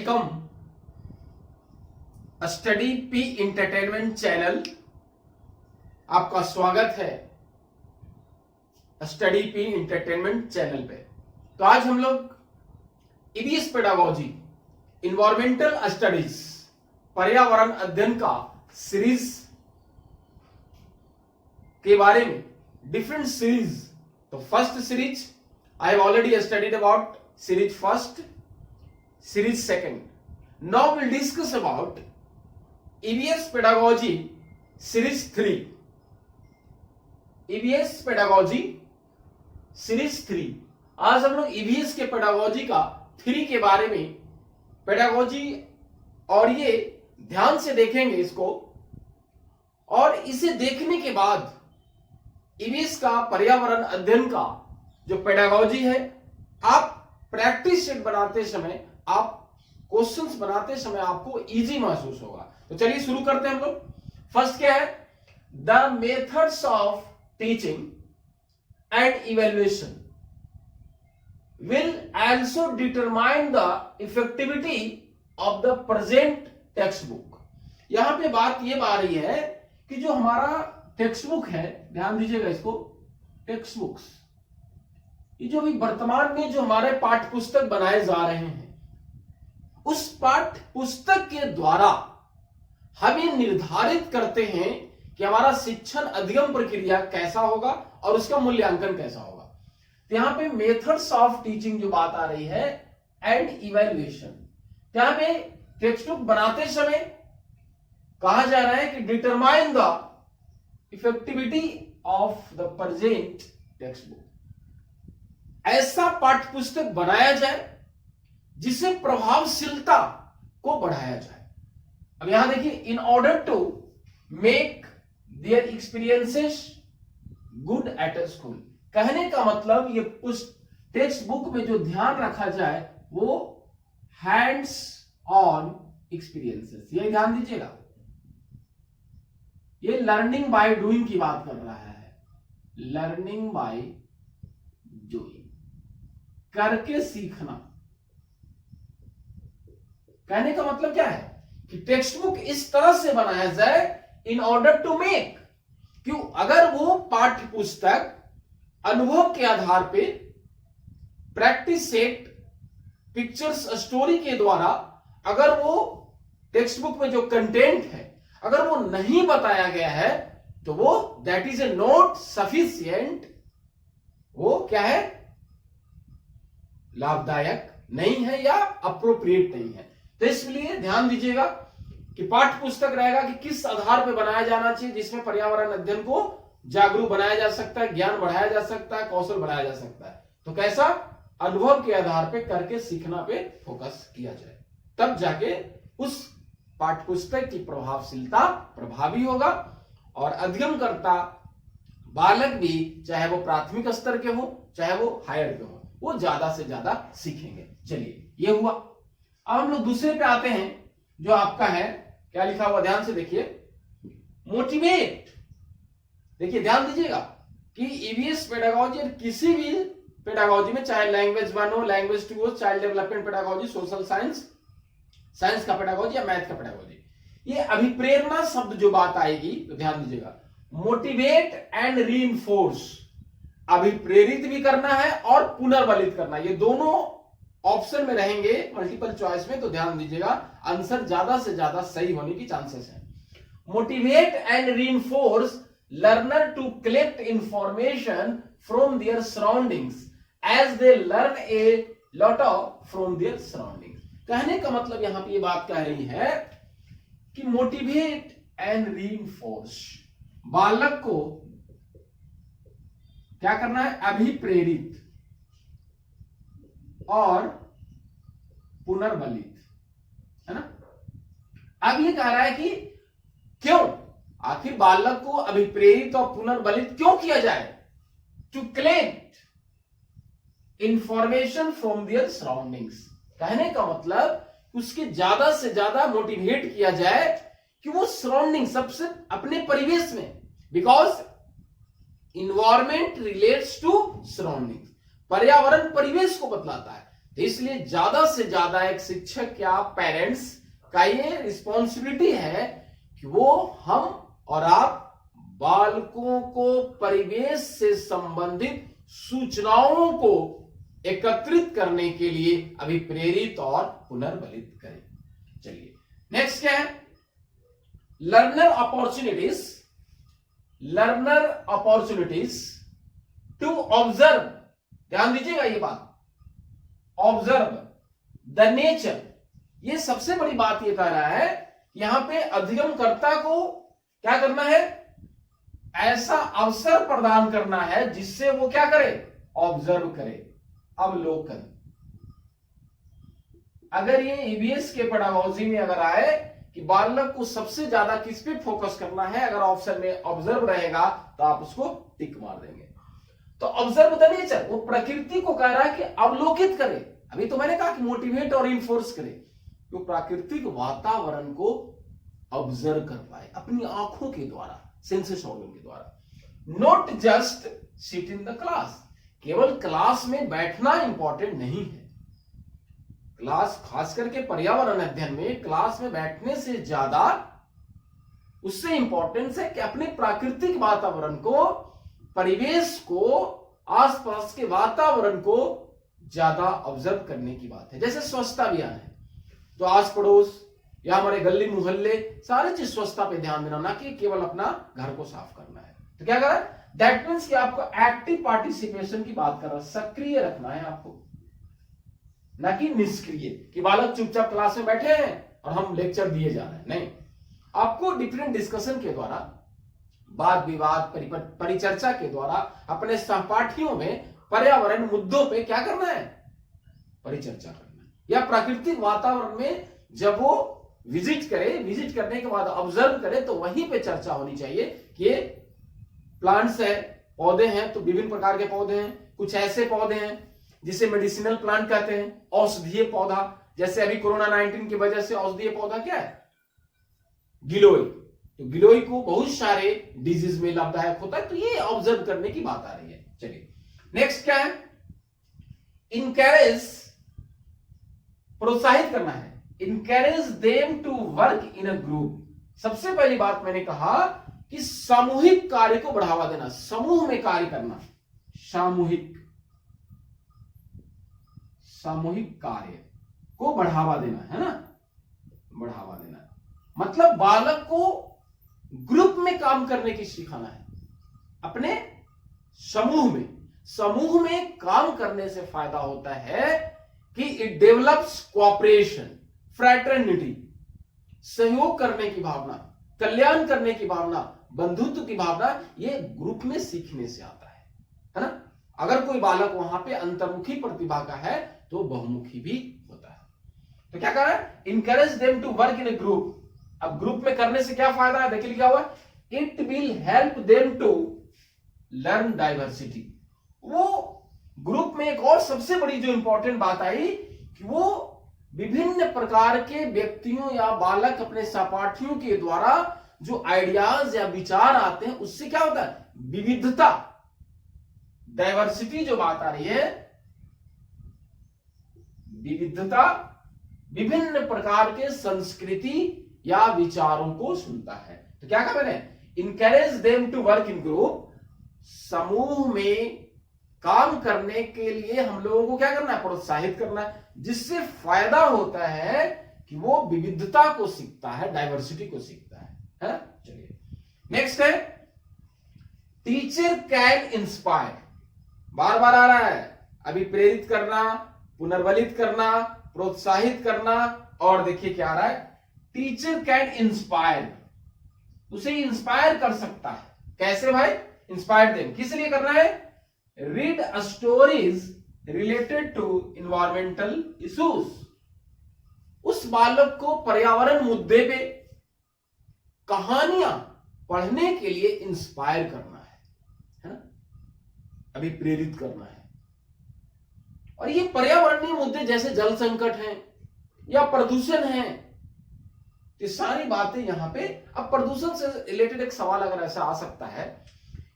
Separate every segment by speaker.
Speaker 1: Welcome study P entertainment channel. आपका स्वागत है स्टडी पी इंटरटेनमेंट चैनल पे। तो आज हम लोग ईवीएस पेडागोजी इन्वायरमेंटल स्टडीज पर्यावरण अध्ययन का सीरीज के बारे में डिफरेंट सीरीज। तो first series I have already studied about series first, series second. Now will discuss about EVS pedagogy series 3। EVS pedagogy series 3। आज हम लोग ईवीएस के पेडागोजी का 3 के बारे में पेडागोजी और ये ध्यान से देखेंगे इसको, और इसे देखने के बाद ईवीएस का पर्यावरण अध्ययन का जो पेडागोजी है, आप प्रैक्टिस शीट बनाते समय, आप क्वेश्चंस बनाते समय आपको इजी महसूस होगा। तो चलिए शुरू करते हैं हम लोग। फर्स्ट क्या है? The methods of teaching and evaluation will also determine the effectivity of the present textbook। यहां पे बात ये आ रही है कि जो हमारा टेक्स्ट बुक है, ध्यान दीजिएगा इसको, टेक्स्ट बुक्स, ये जो अभी वर्तमान में जो हमारे पाठ्य पुस्तक बनाए जा रहे हैं, उस पाठ्य पुस्तक के द्वारा हम ये निर्धारित करते हैं कि हमारा शिक्षण अधिगम प्रक्रिया कैसा होगा और उसका मूल्यांकन कैसा होगा। तो यहां पे मेथड्स ऑफ टीचिंग जो बात आ रही है एंड इवैल्यूएशन, यहां पे टेक्स्ट बुक बनाते समय कहा जा रहा है कि determine the effectivity of the present text book. ऐसा पाठ्य पुस्तक बनाया जाए जिसे प्रभावशीलता को बढ़ाया जाए। अब यहां देखिए, in order to make their experiences good at a school, कहने का मतलब ये टेक्स्ट बुक में जो ध्यान रखा जाए वो हैंड्स ऑन एक्सपीरियंसेस, ये ध्यान दीजिएगा। ये लर्निंग बाय डूइंग की बात कर रहा है, लर्निंग बाय डूइंग, करके सीखना। कहने का मतलब क्या है कि टेक्स्ट बुक इस तरह से बनाया जाए इन ऑर्डर टू मेक, क्यों, अगर वो पाठ्य पुस्तक अनुभव के आधार पे प्रैक्टिस सेट पिक्चर्स स्टोरी के द्वारा, अगर वो टेक्स्ट बुक में जो कंटेंट है अगर वो नहीं बताया गया है, तो वो that is a not sufficient, वो क्या है, लाभदायक नहीं है या अप्रोप्रिएट नहीं है। तो इसलिए ध्यान दीजिएगा कि पाठ्य पुस्तक रहेगा कि किस आधार पर बनाया जाना चाहिए, जिसमें पर्यावरण अध्ययन को जागरूक बनाया जा सकता है, ज्ञान बढ़ाया जा सकता है, कौशल बढ़ाया जा सकता है। तो कैसा, अनुभव के आधार पे करके सीखना पे फोकस किया जाए, तब जाके उस पाठ्य पुस्तक की प्रभावशीलता प्रभावी होगा और अध्ययनकर्ता बालक भी, चाहे वो प्राथमिक स्तर के हो चाहे वो हायर के हो, वो ज्यादा से ज्यादा सीखेंगे। चलिए, ये हुआ। अब हम लोग दूसरे पे आते हैं, जो आपका है, क्या लिखा हुआ ध्यान से देखिए, मोटिवेट। देखिए ध्यान दीजिएगा कि ईवीएस पेडागोजी, किसी भी पेडागोजी में, चाहे लैंग्वेज 1 हो, लैंग्वेज 2 हो, child development pedagogy, social science, science का पेडागोजी या मैथ का पेडागोजी, ये अभिप्रेरणा शब्द जो बात आएगी तो ध्यान दीजिएगा, मोटिवेट एंड रीइंफोर्स, अभिप्रेरित भी करना है और पुनर्बलित करना, ये दोनों ऑप्शन में रहेंगे मल्टीपल चॉइस में। तो ध्यान दीजिएगा, आंसर ज्यादा से ज्यादा सही होने की चांसेस है। Motivate and reinforce learner to collect information from their surroundings as they learn a lot of from their surroundings। कहने का मतलब यहां पे ये बात कह रही है कि मोटिवेट एंड रीइंफोर्स, बालक को क्या करना है, अभिप्रेरित और पुनर्बलित, है ना। अब ये कह रहा है कि क्यों, आखिर बालक को अभिप्रेरित और पुनर्बलित क्यों किया जाए, to collect information from their surroundings. कहने का मतलब उसके ज्यादा से ज्यादा मोटिवेट किया जाए कि वो सराउंडिंग, सबसे अपने परिवेश में, because environment relates to surrounding, पर्यावरण परिवेश को बतलाता है। इसलिए ज्यादा से ज्यादा एक शिक्षक या पेरेंट्स का ये रिस्पॉन्सिबिलिटी है कि वो हम और आप बालकों को परिवेश से संबंधित सूचनाओं को एकत्रित करने के लिए अभिप्रेरित और पुनर्बलित करें। चलिए नेक्स्ट क्या है, लर्नर अपॉर्चुनिटीज टू ऑब्जर्व, ध्यान दीजिएगा ये बात, ऑब्जर्व द नेचर। ये सबसे बड़ी बात ये कह रहा है, यहां पे अधिगमकर्ता को क्या करना है, ऐसा अवसर प्रदान करना है जिससे वो क्या करे, ऑब्जर्व करे, अवलोकन। अगर ये ईवीएस के पेडागोजी में अगर आए कि बालक को सबसे ज्यादा किस पे फोकस करना है, अगर ऑप्शन में ऑब्जर्व रहेगा तो आप उसको टिक मार देंगे। तो ऑब्जर्व द नेचर, वो प्रकृति को कह रहा है कि अवलोकित करे। अभी तो मैंने कहा कि मोटिवेट और इन्फोर्स करे, तो प्राकृतिक वातावरण को ऑब्जर्व कर पाए अपनी आंखों के द्वारा, सेंसेस ऑर्गन के द्वारा। Not just sit in the class, केवल क्लास में बैठना इंपॉर्टेंट नहीं है। क्लास, खास करके पर्यावरण अध्ययन में क्लास में बैठने से ज्यादा उससे इंपॉर्टेंस है कि अपने प्राकृतिक वातावरण को, परिवेश को, आसपास के वातावरण को ज्यादा ऑब्जर्व करने की बात है। जैसे स्वच्छता अभियान है, तो आस पड़ोस या हमारे गली मोहल्ले सारी चीज स्वच्छता पे ध्यान देना, ना कि केवल अपना घर को साफ करना है। तो क्या कर रहा है, दैट मीन्स कि आपको एक्टिव पार्टिसिपेशन की बात कर रहा है, सक्रिय रखना है आपको, ना कि निष्क्रिय, कि बालक चुपचाप क्लास में बैठे हैं और हम लेक्चर दिए जा रहे हैं। नहीं, आपको डिफरेंट डिस्कशन के द्वारा, वाद विवाद, परिचर्चा के द्वारा अपने सहपाठियों में पर्यावरण मुद्दों पे क्या करना है, परिचर्चा करना है। या प्राकृतिक वातावरण में जब वो विजिट करे, विजिट करने के बाद ऑब्जर्व करे, तो वहीं पे चर्चा होनी चाहिए कि ये प्लांट्स है, पौधे हैं, तो विभिन्न प्रकार के पौधे हैं, कुछ ऐसे पौधे हैं जिसे मेडिसिनल प्लांट कहते हैं, औषधीय पौधा। जैसे अभी कोरोना 19 की वजह से औषधीय पौधा क्या है, गिलोय। तो गिलोय को बहुत सारे डिजीज में लाभदायक होता है, तो ये ऑब्जर्व करने की बात आ रही है। चलिए नेक्स्ट क्या है, इनकरेज, प्रोत्साहित करना है, encourage them to work in a group. सबसे पहली बात मैंने कहा कि सामूहिक कार्य को बढ़ावा देना, समूह में कार्य करना, सामूहिक कार्य को बढ़ावा देना है ना, बढ़ावा देना मतलब बालक को ग्रुप में काम करने की सिखाना है, अपने समूह में काम करने से फायदा होता है कि इट डेवलप्स कोऑपरेशन, फ्रैटर्निटी, सहयोग करने की भावना, कल्याण करने की भावना, बंधुत्व की भावना, ये ग्रुप में सीखने से आता है ना। अगर कोई बालक वहां पे अंतर्मुखी प्रतिभा का है तो बहुमुखी भी होता है। तो क्या कर रहा है, encourage them to work in a group. अब ग्रुप में करने से क्या फायदा है, देखिए लिखा हुआ है, it will help them to learn diversity. वो ग्रुप में एक और सबसे बड़ी जो इंपॉर्टेंट बात आई कि वो विभिन्न प्रकार के व्यक्तियों या बालक अपने सहपाठियों के द्वारा जो आइडियाज या विचार आते हैं, उससे क्या होता है, विविधता, डाइवर्सिटी जो बात आ रही है, विविधता, विभिन्न प्रकार के संस्कृति या विचारों को सुनता है। तो क्या कहा मैंने, encourage them to work in group, समूह में काम करने के लिए हम लोगों को क्या करना है, प्रोत्साहित करना है, जिससे फायदा होता है कि वो विविधता को सीखता है, डाइवर्सिटी को सीखता है ना। चलिए नेक्स्ट है, टीचर कैन इंस्पायर, बार बार आ रहा है, अभी प्रेरित करना, पुनर्बलित करना, प्रोत्साहित करना, और देखिए क्या आ रहा है, टीचर कैन इंस्पायर, उसे इंस्पायर कर सकता है। कैसे भाई, इंस्पायर देम, किस लिए करना है, read stories related to environmental issues. उस बालक को पर्यावरण मुद्दे पे कहानियां पढ़ने के लिए इंस्पायर करना है ना, अभी प्रेरित करना है। और ये पर्यावरणीय मुद्दे जैसे जल संकट है या प्रदूषण है, ये सारी बातें यहां पे। अब प्रदूषण से रिलेटेड एक सवाल अगर ऐसा आ सकता है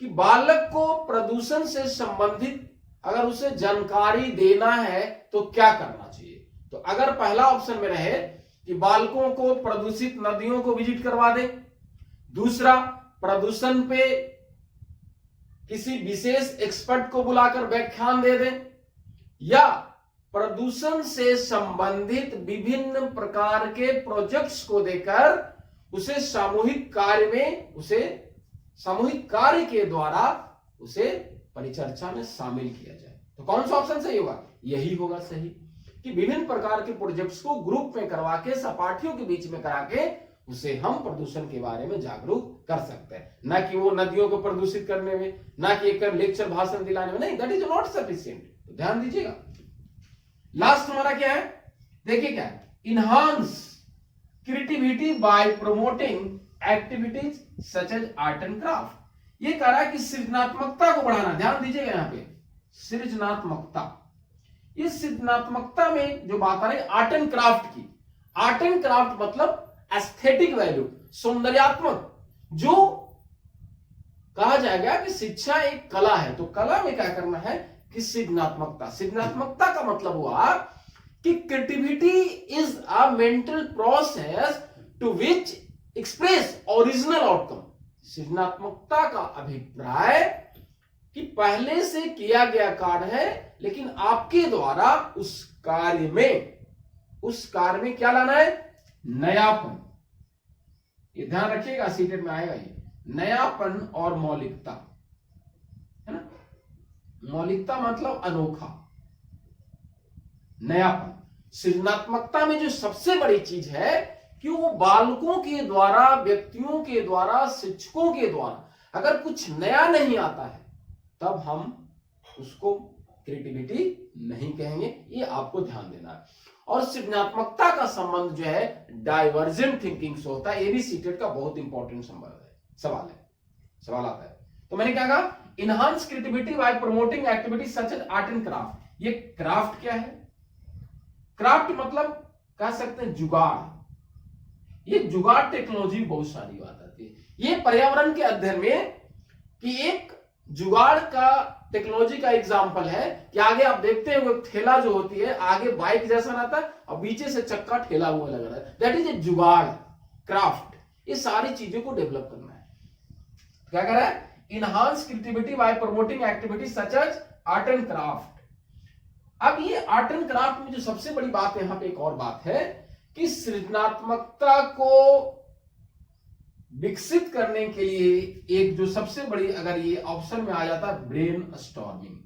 Speaker 1: कि बालक को प्रदूषण से संबंधित अगर उसे जानकारी देना है तो क्या करना चाहिए? तो अगर पहला ऑप्शन में रहे कि बालकों को प्रदूषित नदियों को विजिट करवा दे, दूसरा प्रदूषण पे किसी विशेष एक्सपर्ट को बुलाकर व्याख्यान दे दे, या प्रदूषण से संबंधित विभिन्न प्रकार के प्रोजेक्ट्स को देकर उसे सामूहिक कार्य के द्वारा उसे परिचर्चा में शामिल किया जाए। तो कौन सा ऑप्शन सही होगा? यही होगा सही, कि विभिन्न प्रकार के प्रोजेक्ट्स को ग्रुप में करवा के, सहपाठियों के बीच में करा के उसे हम प्रदूषण के बारे में जागरूक कर सकते हैं, ना कि वो नदियों को प्रदूषित करने में, ना कि एक लेक्चर भाषण दिलाने में। नहीं, दैट इज नॉट सफिशिएंट। तो ध्यान दीजिएगा। लास्ट हमारा क्या है, देखिए क्या है, enhance creativity by promoting activities such as art and craft. ये कह रहा है कि सृजनात्मकता को बढ़ाना। ध्यान दीजिएगा यहां पे, सृजनात्मकता। ये सृजनात्मकता में जो बात आ रही है आर्ट एंड क्राफ्ट की, आर्ट एंड क्राफ्ट मतलब एस्थेटिक वैल्यू, सौंदर्यात्मक, जो कहा जाएगा कि शिक्षा एक कला है। तो कला में क्या करना है कि सृजनात्मकता। सृजनात्मकता का मतलब हुआ कि creativity is a mental process to which express original outcome. सृजनात्मकता का अभिप्राय कि पहले से किया गया कार्य है, लेकिन आपके द्वारा उस कार्य में क्या लाना है? नयापन। ये ध्यान रखिएगा, सीटेट में आएगा ये, नयापन और मौलिकता, है ना। मौलिकता मतलब अनोखा, नयापन। सृजनात्मकता में जो सबसे बड़ी चीज है कि वो बालकों के द्वारा, व्यक्तियों के द्वारा, शिक्षकों के द्वारा अगर कुछ नया नहीं आता है तब हम उसको क्रिएटिविटी नहीं कहेंगे। ये आपको ध्यान देना है। और सृजनात्मकता का संबंध जो है डाइवर्जेंट थिंकिंग से होता है। ये भी सीटेट का बहुत इंपॉर्टेंट सवाल आता है। तो मैंने क्या कहा, enhance creativity by promoting activity such as art and craft. ये क्राफ्ट क्या है? क्राफ्ट मतलब कह सकते हैं जुगाड़। ये जुगाड़ टेक्नोलॉजी बहुत सारी बात आती है। ये पर्यावरण के अध्ययन में कि एक जुगाड़ का टेक्नोलॉजी का एग्जांपल है कि आगे आप देखते हैं वो ठेला जो होती है, आगे बाइक जैसा रहता है और पीछे से चक्का ठेला हुआ लग रहा है। दैट इज ए जुगाड़, क्राफ्ट। ये सारी चीजों को डेवलप करना है। क्या कर रहा है? Enhance creativity by promoting activity such as art and craft. अब ये आर्ट एंड क्राफ्ट में जो सबसे बड़ी बात है, यहां पे एक और बात है कि सृजनात्मकता को विकसित करने के लिए एक जो सबसे बड़ी, अगर ये ऑप्शन में आ जाता है, ब्रेन स्टॉर्मिंग।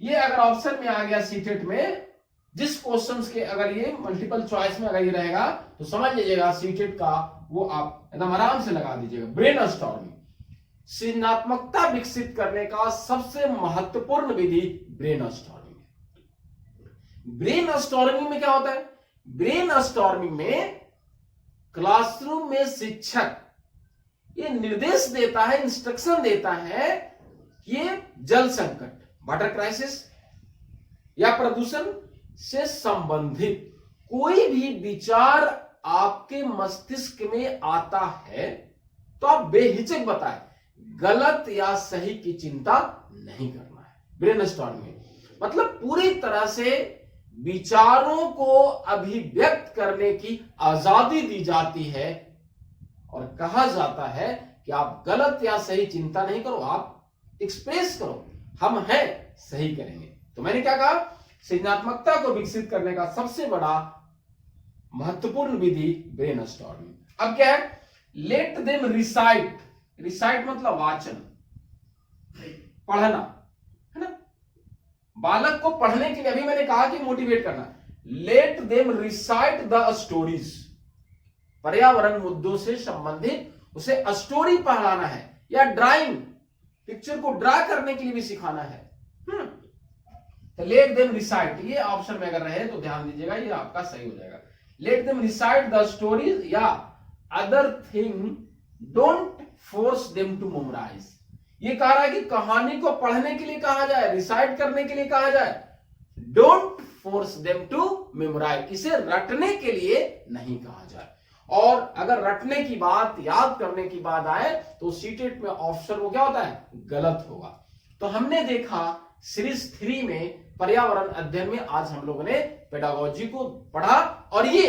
Speaker 1: ये अगर ऑप्शन में आ गया सीटेट में, जिस क्वेश्चंस के अगर ये मल्टीपल चॉइस में अगर ये रहेगा तो समझ लीजिएगा सीटेट का वो आप एकदम आराम से लगा दीजिएगा। ब्रेन स्टॉर्मिंग, सृजनात्मकता विकसित करने का सबसे महत्वपूर्ण विधि ब्रेन स्टॉर्मिंग है। ब्रेन स्टॉर्मिंग में क्या होता है? ब्रेन स्टॉर्मिंग में क्लासरूम में शिक्षक ये निर्देश देता है, इंस्ट्रक्शन देता है कि ये जल संकट, वाटर क्राइसिस या प्रदूषण से संबंधित कोई भी विचार आपके मस्तिष्क में आता है तो आप बेहिचक बताएं, गलत या सही की चिंता नहीं करना है। ब्रेनस्टॉर्मिंग मतलब पूरी तरह से विचारों को अभिव्यक्त करने की आजादी दी जाती है और कहा जाता है कि आप गलत या सही चिंता नहीं करो, आप एक्सप्रेस करो, हम हैं, सही करेंगे। तो मैंने क्या कहा, सृजनात्मकता को विकसित करने का सबसे बड़ा महत्वपूर्ण विधि ब्रेनस्टॉर्मिंग। अब क्या है, लेट देम रिसाइट। रिसाइट मतलब वाचन, पढ़ना, है ना। बालक को पढ़ने के लिए अभी मैंने कहा कि मोटिवेट करना। Late them recite the stories, पर्यावरण मुद्दों से संबंधित उसे स्टोरी पढ़ाना है, या ड्राइंग, पिक्चर को ड्रा करने के लिए भी सिखाना है। तो लेट देम रिसाइट, ये ऑप्शन में अगर रहे तो ध्यान दीजिएगा, ये आपका सही हो जाएगा। Let them recite the stories या other thing, don't force them to memorise. ये कह रहा है कि कहानी को पढ़ने के लिए कहा जाए, रिसाइट करने के लिए कहा जाए, don't force them to memorise, इसे रटने के लिए नहीं कहा जाए। और अगर रटने की बात, याद करने की बात आए तो सीटेट में ऑप्शन वो क्या होता है, गलत होगा। तो हमने देखा सीरीज 3 में पर्यावरण अध्ययन में आज हम लोगों ने पेडागोजी को पढ़ा और ये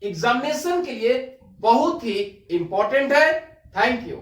Speaker 1: एग्जामिनेशन के लिए बहुत ही इंपॉर्टेंट है। Thank you.